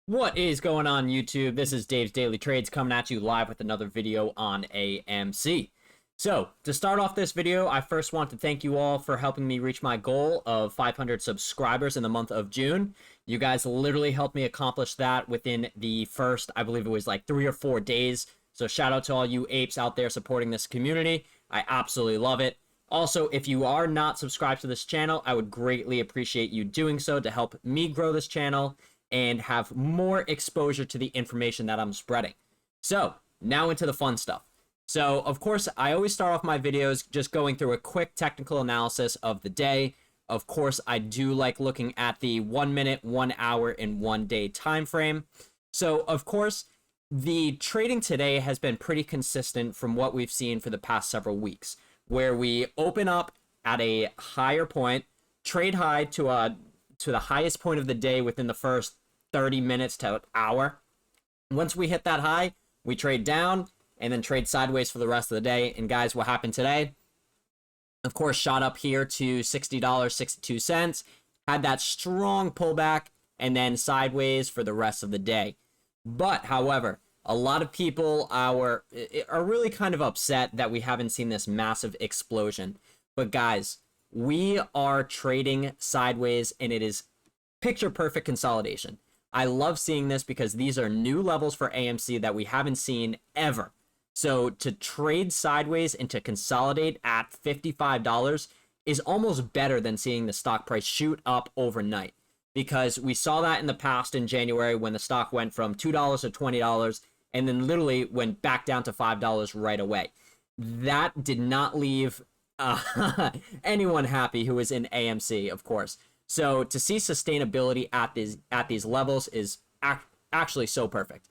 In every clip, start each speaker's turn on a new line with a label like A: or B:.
A: What is going on, YouTube? This is Dave's Daily Trades coming at you live with another video on AMC. So, to start off this video, I first want to thank you all for helping me reach my goal of 500 subscribers in the month of June. You guys literally helped me accomplish that within the first, I believe it was like 3 or 4 days. So shout out to all you apes out there supporting this community. I absolutely love it. Also, if you are not subscribed to this channel, I would greatly appreciate you doing so to help me grow this channel and have more exposure to the information that I'm spreading. So, now into the fun stuff. So, of course, I always start off my videos just going through a quick technical analysis of the day. Of course, I do like looking at the 1 minute, 1 hour, and 1 day time frame. So, of course, the trading today has been pretty consistent from what we've seen for the past several weeks, where we open up at a higher point, trade high to the highest point of the day within the first 30 minutes to an hour. Once we hit that high, we trade down and then trade sideways for the rest of the day. And guys, what happened today? Of course, shot up here to $60.62, had that strong pullback, and then sideways for the rest of the day. But, however, a lot of people are really kind of upset that we haven't seen this massive explosion. But guys, we are trading sideways, and it is picture perfect consolidation. I love seeing this because these are new levels for AMC that we haven't seen ever. So to trade sideways and to consolidate at $55 is almost better than seeing the stock price shoot up overnight, because we saw that in the past in January when the stock went from $2 to $20 and then literally went back down to $5 right away. That did not leave anyone happy who was in AMC, of course. So to see sustainability at these levels is actually so perfect.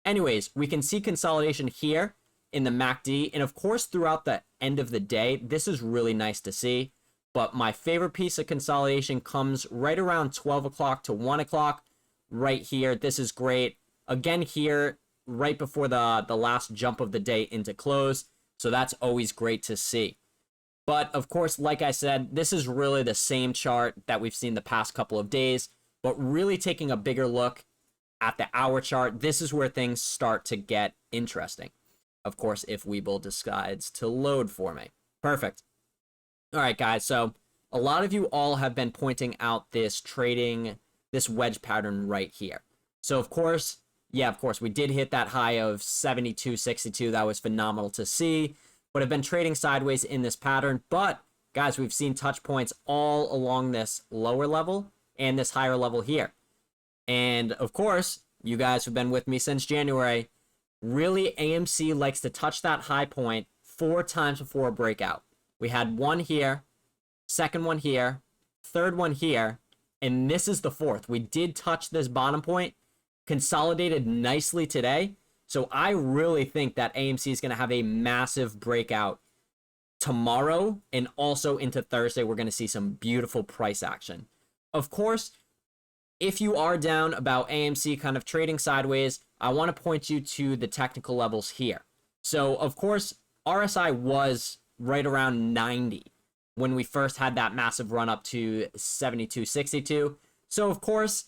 A: Anyways, we can see consolidation here in the MACD, and of course throughout the end of the day, this is really nice to see. But my favorite piece of consolidation comes right around 12 o'clock to 1 o'clock right here. This is great. Again here, right before the last jump of the day into close. So that's always great to see. But of course, like I said, this is really the same chart that we've seen the past couple of days, but really taking a bigger look at the hour chart, this is where things start to get interesting. Of course, if Webull decides to load for me. Perfect. All right, guys. So a lot of you all have been pointing out this wedge pattern right here. So of course, we did hit that high of 72.62. That was phenomenal to see. But have been trading sideways in this pattern. But guys, we've seen touch points all along this lower level and this higher level here. And of course, you guys who've been with me since January, really AMC likes to touch that high point 4 times before a breakout. We had one here, second one here, third one here, and this is the fourth. We did touch this bottom point, consolidated nicely today. So I really think that AMC is going to have a massive breakout tomorrow, and also into Thursday, we're going to see some beautiful price action. Of course, if you are down about AMC kind of trading sideways, I want to point you to the technical levels here. So of course, RSI was right around 90 when we first had that massive run up to 72.62. So of course,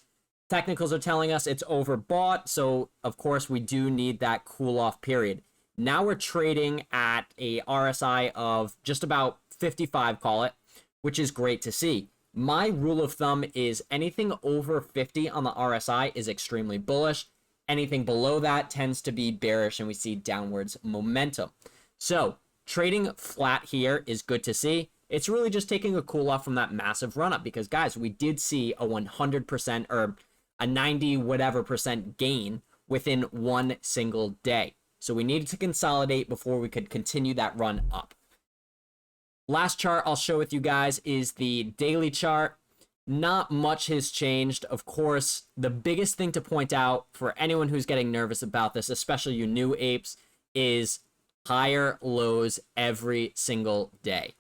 A: technicals are telling us it's overbought, so of course we do need that cool off period. Now we're trading at a RSI of just about 55, call it, which is great to see. My rule of thumb is anything over 50 on the RSI is extremely bullish. Anything below that tends to be bearish, and we see downwards momentum. So trading flat here is good to see. It's really just taking a cool off from that massive run up, because guys, we did see a 100% or a 90 whatever percent gain within one single day. So we needed to consolidate before we could continue that run up. Last chart I'll show with you guys is the daily chart. Not much has changed. Of course, the biggest thing to point out for anyone who's getting nervous about this, especially you new apes, is higher lows every single day.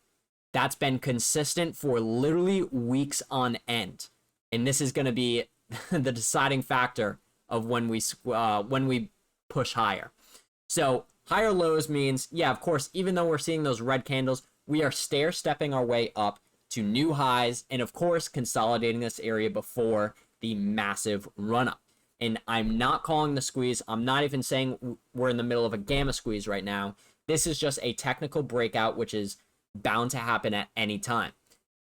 A: That's been consistent for literally weeks on end. And this is going to be the deciding factor of when we push higher. So higher lows means, yeah, of course, even though we're seeing those red candles, we are stair stepping our way up to new highs, and of course consolidating this area before the massive run up. And I'm not calling the squeeze. I'm not even saying we're in the middle of a gamma squeeze right now. This is just a technical breakout, which is bound to happen at any time.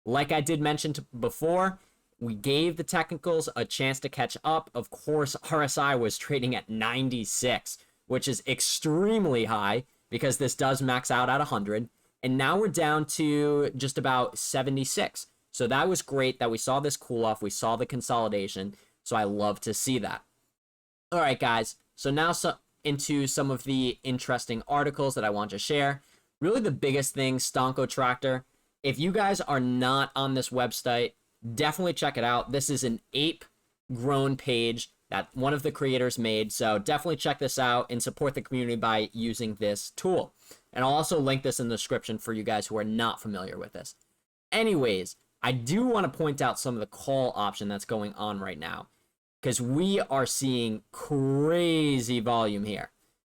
A: Like I did mention before, we gave the technicals a chance to catch up. Of course, RSI was trading at 96, which is extremely high because this does max out at 100. And now we're down to just about 76. So that was great that we saw this cool off. We saw the consolidation. So I love to see that. All right, guys. So now into some of the interesting articles that I want to share. Really the biggest thing, Stonko Tractor. If you guys are not on this website, definitely check it out. This is an ape grown page that one of the creators made. So definitely check this out and support the community by using this tool. And I'll also link this in the description for you guys who are not familiar with this. Anyways, I do want to point out some of the call option that's going on right now, because we are seeing crazy volume here.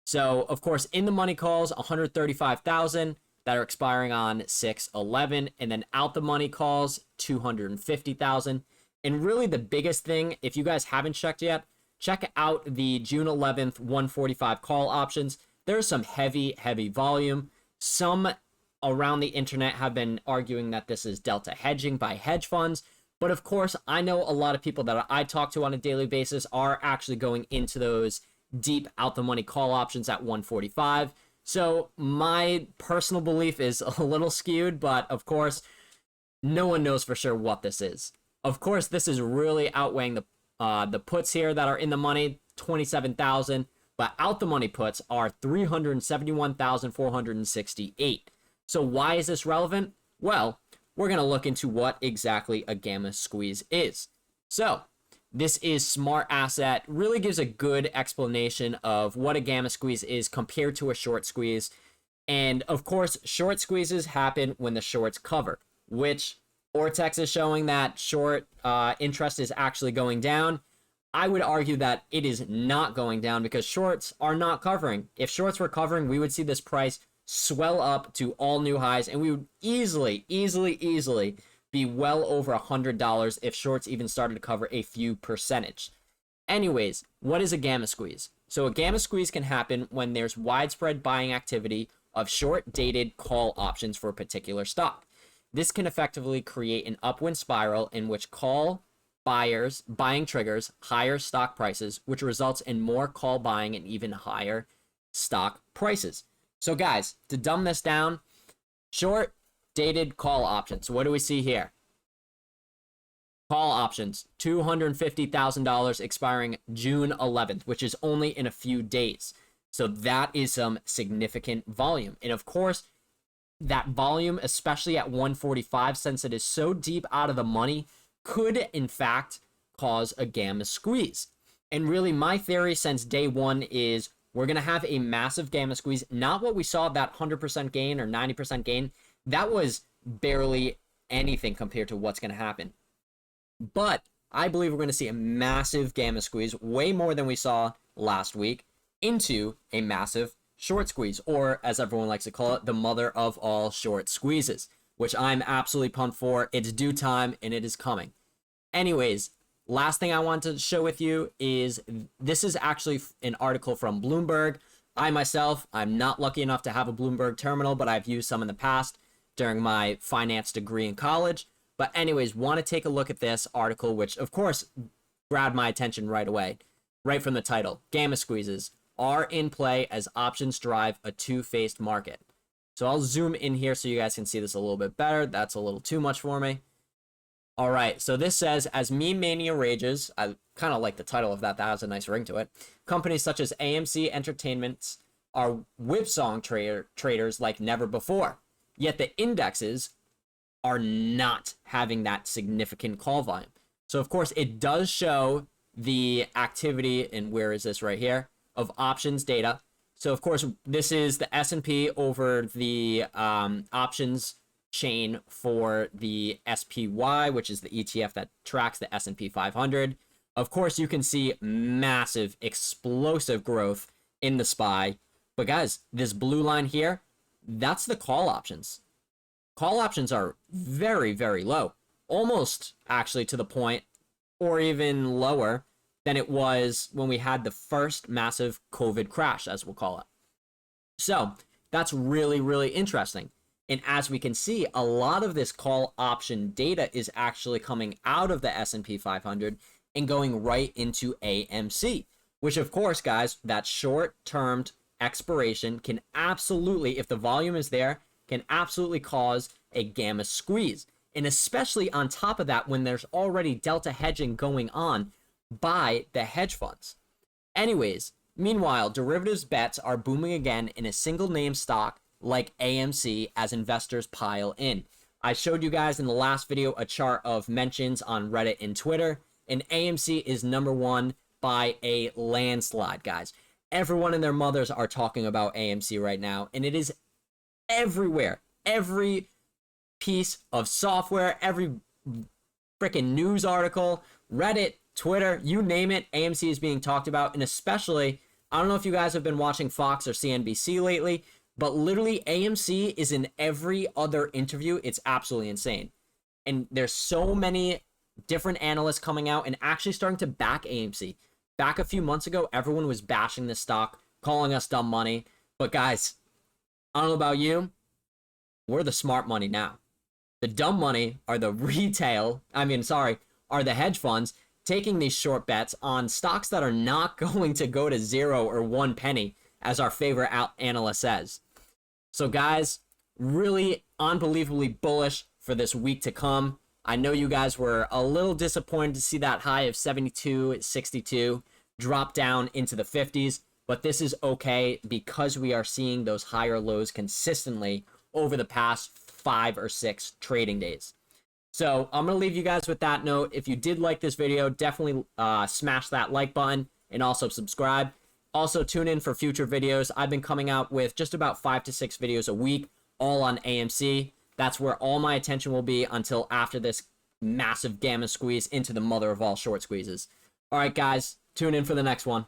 A: So, of course, in the money calls, 135,000 that are expiring on 6/11, and then out the money calls, 250,000. And really the biggest thing, if you guys haven't checked yet, check out the June 11th 145 call options. There's some heavy volume. Some around the internet have been arguing that this is delta hedging by hedge funds. But of course, I know a lot of people that I talk to on a daily basis are actually going into those deep out the money call options at 145. So my personal belief is a little skewed, but of course, no one knows for sure what this is. Of course, this is really outweighing the puts here that are in the money, 27,000, but out the money puts are 371,468. So why is this relevant? Well, we're going to look into what exactly a gamma squeeze is. So this is Smart Asset, really gives a good explanation of what a gamma squeeze is compared to a short squeeze. And of course, short squeezes happen when the shorts cover, which Ortex is showing that short interest is actually going down. I would argue that it is not going down because shorts are not covering. If shorts were covering, we would see this price swell up to all new highs, and we would easily be well over $100 if shorts even started to cover a few percentage. Anyways, what is a gamma squeeze? So a gamma squeeze can happen when there's widespread buying activity of short-dated call options for a particular stock. This can effectively create an upward spiral in which buying triggers higher stock prices, which results in more call buying and even higher stock prices. So guys, to dumb this down, short dated call options. What do we see here? Call options, $250,000 expiring June 11th, which is only in a few days. So that is some significant volume. And of course, that volume, especially at 145, since it is so deep out of the money, could in fact cause a gamma squeeze. And really my theory since day one is we're going to have a massive gamma squeeze. Not what we saw, that 100% gain or 90% gain. That was barely anything compared to what's going to happen. But I believe we're going to see a massive gamma squeeze, way more than we saw last week, into a massive short squeeze, or as everyone likes to call it, the mother of all short squeezes, which I'm absolutely pumped for. It's due time and it is coming. Anyways, last thing I want to show with you is this is actually an article from Bloomberg. I myself, I'm not lucky enough to have a Bloomberg terminal, but I've used some in the past during my finance degree in college. But anyways, want to take a look at this article, which of course grabbed my attention right away, right from the title. Gamma squeezes are in play as options drive a two-faced market. So I'll zoom in here so you guys can see this a little bit better. That's a little too much for me. All right, so this says, as meme mania rages, I kind of like the title of that. That has a nice ring to it. Companies such as AMC Entertainment are whipsawing traders like never before. Yet the indexes are not having that significant call volume. So of course it does show the activity, and where is this right here, of options data. So of course this is the S&P over the options chain for the SPY, which is the ETF that tracks the S&P 500. Of course you can see massive explosive growth in the SPY. But guys, this blue line here, that's the call options. Call options are very, very low, almost actually to the point or even lower than it was when we had the first massive COVID crash, as we'll call it. So that's really, really interesting. And as we can see, a lot of this call option data is actually coming out of the S&P 500 and going right into AMC, which of course, guys, that short-term expiration can absolutely, if the volume is there, can absolutely cause a gamma squeeze. And especially on top of that, when there's already delta hedging going on by the hedge funds. Anyways, meanwhile, derivatives bets are booming again in a single name stock like AMC as investors pile in. I showed you guys in the last video a chart of mentions on Reddit and Twitter, and AMC is #1 by a landslide, guys. Everyone and their mothers are talking about AMC right now, and it is everywhere. Every piece of software, every freaking news article, Reddit, Twitter, you name it, AMC is being talked about. And especially, I don't know if you guys have been watching Fox or CNBC lately, but literally AMC is in every other interview. It's absolutely insane. And there's so many different analysts coming out and actually starting to back AMC. Back a few months ago, everyone was bashing this stock, calling us dumb money. But guys, I don't know about you, we're the smart money now. The dumb money are the are the hedge funds taking these short bets on stocks that are not going to go to 0 or 1 penny, as our favorite analyst says. So guys, really unbelievably bullish for this week to come. I know you guys were a little disappointed to see that high of 72.62 drop down into the 50s, but this is okay because we are seeing those higher lows consistently over the past 5 or 6 trading days. So I'm going to leave you guys with that note. If you did like this video, definitely smash that like button and also subscribe. Also tune in for future videos. I've been coming out with just about 5 to 6 videos a week, all on AMC. That's where all my attention will be until after this massive gamma squeeze into the mother of all short squeezes. All right, guys, tune in for the next one.